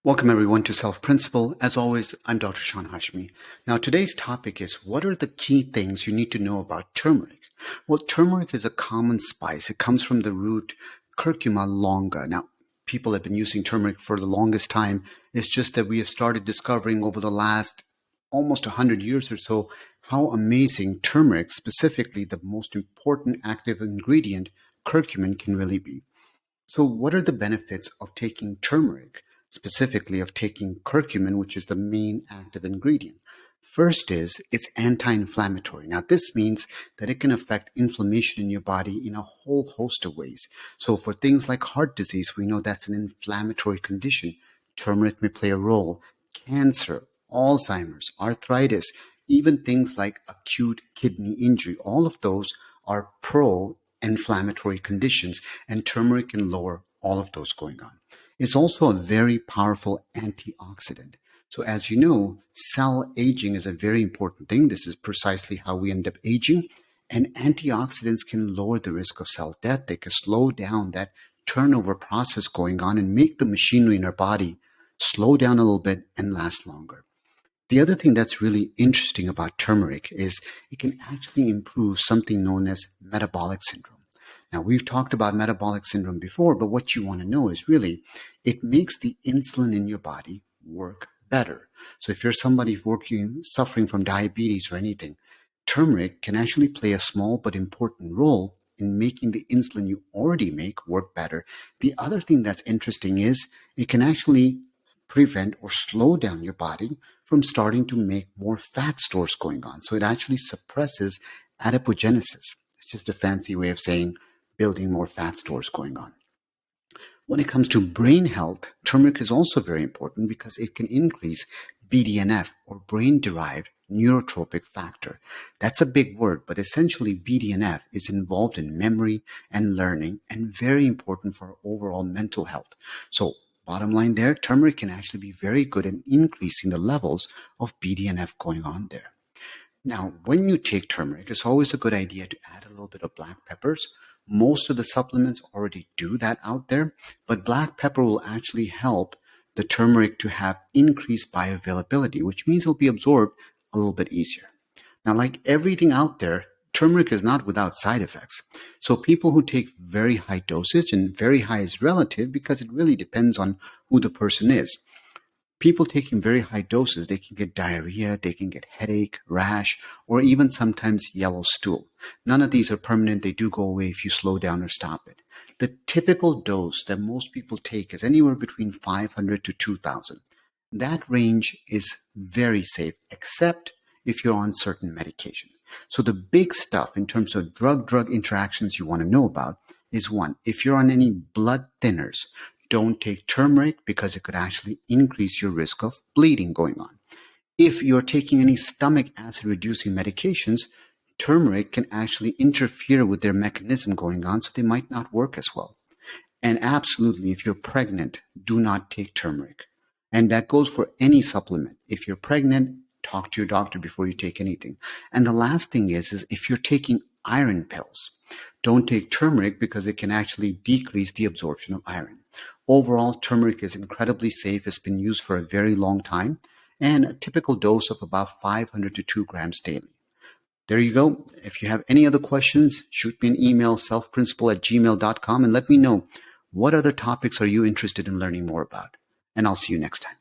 Welcome everyone to Self Principle. As always, I'm Dr. Sean Hashmi. Now today's topic is what are the key things you need to know about turmeric? Well, turmeric is a common spice. It comes from the root Curcuma longa. Now, people have been using turmeric for the longest time. It's just that we have started discovering over the last almost 100 years or so how amazing turmeric, specifically the most important active ingredient, curcumin, can really be. So what are the benefits of taking turmeric, specifically of taking curcumin, which is the main active ingredient? First is it's anti-inflammatory. Now this means that it can affect inflammation in your body in a whole host of ways. So for things like heart disease, we know that's an inflammatory condition. Turmeric may play a role. Cancer, Alzheimer's, arthritis, even things like acute kidney injury, all of those are pro-inflammatory conditions, and turmeric can lower all of those going on. It's also a very powerful antioxidant. So as you know, cell aging is a very important thing. This is precisely how we end up aging. And antioxidants can lower the risk of cell death. They can slow down that turnover process going on and make the machinery in our body slow down a little bit and last longer. The other thing that's really interesting about turmeric is it can actually improve something known as metabolic syndrome. Now, we've talked about metabolic syndrome before, but what you want to know is really it makes the insulin in your body work better. So if you're somebody suffering from diabetes or anything, turmeric can actually play a small but important role in making the insulin you already make work better. The other thing that's interesting is it can actually prevent or slow down your body from starting to make more fat stores going on. So it actually suppresses adipogenesis. It's just a fancy way of saying building more fat stores going on. When it comes to brain health, turmeric is also very important because it can increase BDNF, or brain-derived neurotrophic factor. That's a big word, but essentially BDNF is involved in memory and learning and very important for overall mental health. So bottom line there, turmeric can actually be very good in increasing the levels of BDNF going on there. Now, when you take turmeric, it's always a good idea to add a little bit of black peppers. Most of the supplements already do that out there, but black pepper will actually help the turmeric to have increased bioavailability, which means it'll be absorbed a little bit easier. Now, like everything out there, turmeric is not without side effects. So people who take very high dosage, and very high is relative because it really depends on who the person is. People taking very high doses, they can get diarrhea, they can get headache, rash, or even sometimes yellow stool. None of these are permanent. They do go away if you slow down or stop it. The typical dose that most people take is anywhere between 500 to 2,000. That range is very safe, except if you're on certain medication. So the big stuff in terms of drug-drug interactions you want to know about is one, if you're on any blood thinners, don't take turmeric because it could actually increase your risk of bleeding going on. If you're taking any stomach acid reducing medications, turmeric can actually interfere with their mechanism going on, so they might not work as well. And absolutely, if you're pregnant, do not take turmeric. And that goes for any supplement. If you're pregnant, talk to your doctor before you take anything. And the last thing is if you're taking iron pills, don't take turmeric because it can actually decrease the absorption of iron. Overall, turmeric is incredibly safe. It's been used for a very long time, and a typical dose of about 500 to 2 grams daily. There you go. If you have any other questions, shoot me an email, selfprinciple@gmail.com, and let me know what other topics are you interested in learning more about. And I'll see you next time.